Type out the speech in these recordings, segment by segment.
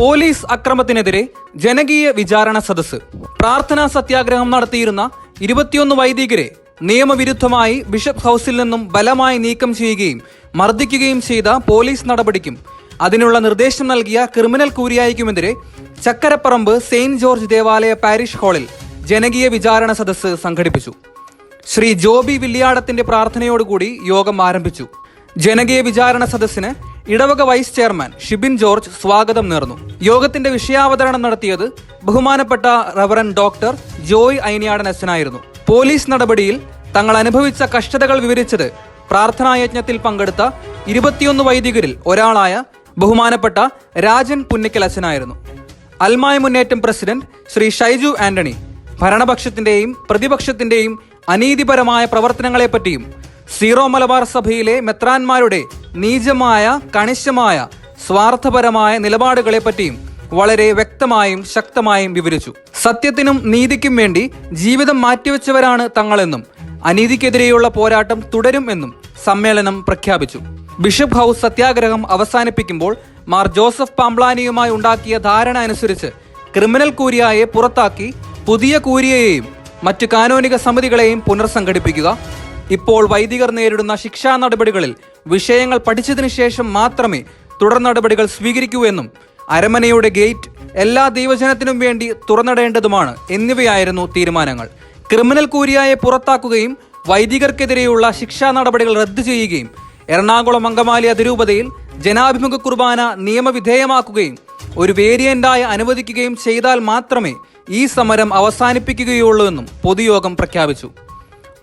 Police അക്രമത്തിനെതിരെ ജനകീയ വിചാരണ സദസ്സ്. പ്രാർത്ഥനാ സത്യാഗ്രഹം നടത്തിയിരുന്ന 21 വൈദികരെ നിയമവിരുദ്ധമായി ബിഷപ്പ് ഹൌസിൽ നിന്നും ബലമായി നീക്കം ചെയ്യുകയും മർദ്ദിക്കുകയും ചെയ്ത പോലീസ് നടപടിക്കും അതിനുള്ള നിർദ്ദേശം നൽകിയ ക്രിമിനൽ കൂരിയായിക്കുമെതിരെ ചക്കരപ്പറമ്പ് സെയിന്റ് ജോർജ് ദേവാലയ പാരിഷ് ഹാളിൽ ജനകീയ വിചാരണ സദസ്സ് സംഘടിപ്പിച്ചു. ശ്രീ ജോബി വില്യാടത്തിന്റെ പ്രാർത്ഥനയോടുകൂടി യോഗം ആരംഭിച്ചു. ജനകീയ വിചാരണ സദസ്സിന് ഇടവക വൈസ് ചെയർമാൻ ഷിബിൻ ജോർജ് സ്വാഗതം നേർന്നു. യോഗത്തിന്റെ വിഷയാവതരണം നടത്തിയത് ബഹുമാനപ്പെട്ട റവറൻ ഡോക്ടർ ജോയ് ഐനിയാടൻ അച്ഛനായിരുന്നു. പോലീസ് നടപടിയിൽ തങ്ങൾ അനുഭവിച്ച കഷ്ടതകൾ വിവരിച്ചത് പ്രാർത്ഥനായജ്ഞത്തിൽ പങ്കെടുത്ത 21 വൈദികരിൽ ഒരാളായ ബഹുമാനപ്പെട്ട രാജൻ പുന്നിക്കൽ അച്ഛനായിരുന്നു. അൽമായ മുന്നേറ്റം പ്രസിഡന്റ് ശ്രീ ഷൈജു ആന്റണി ഭരണപക്ഷത്തിന്റെയും പ്രതിപക്ഷത്തിന്റെയും അനീതിപരമായ പ്രവർത്തനങ്ങളെപ്പറ്റിയും സീറോ മലബാർ സഭയിലെ മെത്രാന്മാരുടെ നീചമായ കണിശമായ സ്വാർത്ഥപരമായ നിലപാടുകളെപ്പറ്റിയും വളരെ വ്യക്തമായും ശക്തമായും വിവരിച്ചു. സത്യത്തിനും നീതിക്കും വേണ്ടി ജീവിതം മാറ്റിവെച്ചവരാണ് തങ്ങളെന്നും അനീതിക്കെതിരെയുള്ള പോരാട്ടം തുടരും എന്നും സമ്മേളനം പ്രഖ്യാപിച്ചു. ബിഷപ്പ് ഹൌസ് സത്യാഗ്രഹം അവസാനിപ്പിക്കുമ്പോൾ മാർ ജോസഫ് പാംബ്ലാനിയുമായി ഉണ്ടാക്കിയ ധാരണ അനുസരിച്ച് ക്രിമിനൽ കൂരിയായെ പുറത്താക്കി പുതിയ കൂരിയയെയും മറ്റു കാനോനിക സമിതികളെയും പുനർസംഘടിപ്പിക്കുക, ഇപ്പോൾ വൈദികർ നേരിടുന്ന ശിക്ഷാ നടപടികളിൽ വിഷയങ്ങൾ പഠിച്ചതിനു ശേഷം മാത്രമേ തുടർ നടപടികൾ സ്വീകരിക്കൂ എന്നും അരമനയുടെ ഗേറ്റ് എല്ലാ ദൈവജനത്തിനും വേണ്ടി തുറന്നിടേണ്ടതുമാണ് എന്നിവയായിരുന്നു തീരുമാനങ്ങൾ. ക്രിമിനൽ കൂരിയായെ പുറത്താക്കുകയും വൈദികർക്കെതിരെയുള്ള ശിക്ഷാ നടപടികൾ റദ്ദു ചെയ്യുകയും എറണാകുളം അങ്കമാലി അതിരൂപതയിൽ ജനാഭിമുഖ കുർബാന നിയമവിധേയമാക്കുകയും ഒരു വേരിയന്റായി അനുവദിക്കുകയും ചെയ്താൽ മാത്രമേ ഈ സമരം അവസാനിപ്പിക്കുകയുള്ളൂ എന്നും പൊതുയോഗം പ്രഖ്യാപിച്ചു.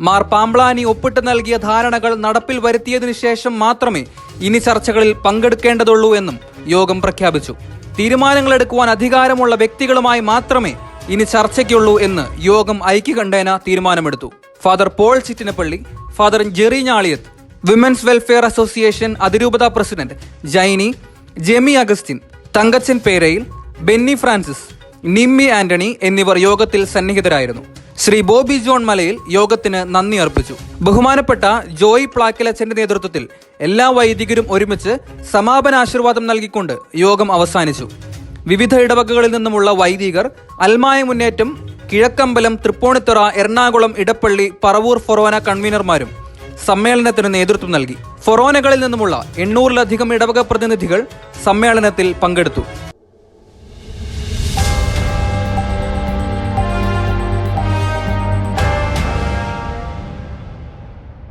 മാർ പാംബ്ലാനി ഒപ്പിട്ട് നൽകിയ ധാരണകൾ നടപ്പിൽ വരുത്തിയതിനു ശേഷം മാത്രമേ ഇനി ചർച്ചകളിൽ പങ്കെടുക്കേണ്ടതുള്ളൂ എന്നും യോഗം പ്രഖ്യാപിച്ചു. തീരുമാനങ്ങൾ എടുക്കുവാൻ അധികാരമുള്ള വ്യക്തികളുമായി മാത്രമേ ഇനി ചർച്ചയ്ക്കുള്ളൂ എന്ന് യോഗം ഐക്യകണ്ഠേന തീരുമാനമെടുത്തു. Father Paul Chittinappally, father Jerry Njaliyath, women's welfare association അതിരൂപത പ്രസിഡന്റ് ജൈനി, ജെമി അഗസ്റ്റിൻ, തങ്കച്ചൻ പേരയിൽ, ബെന്നി ഫ്രാൻസിസ്, നിമ്മി ആന്റണി എന്നിവർ യോഗത്തിൽ സന്നിഹിതരായിരുന്നു. ശ്രീ ബോബി ജോൺ മലയിൽ യോഗത്തിന് നന്ദി അർപ്പിച്ചു. ബഹുമാനപ്പെട്ട ജോയ് പ്ലാക്കിലച്ചന്റെ നേതൃത്വത്തിൽ എല്ലാ വൈദികരും ഒരുമിച്ച് സമാപനാശീർവാദം നൽകിക്കൊണ്ട് യോഗം അവസാനിച്ചു. വിവിധ ഇടവകകളിൽ നിന്നുമുള്ള വൈദികർ അൽമായ മുന്നേറ്റം, കിഴക്കമ്പലം, തൃപ്പൂണിത്തുറ, എറണാകുളം, ഇടപ്പള്ളി, പറവൂർ ഫൊറോന കൺവീനർമാരും സമ്മേളനത്തിന് നേതൃത്വം നൽകി. ഫൊറോനകളിൽ നിന്നുമുള്ള 800-ലധികം ഇടവക പ്രതിനിധികൾ സമ്മേളനത്തിൽ പങ്കെടുത്തു.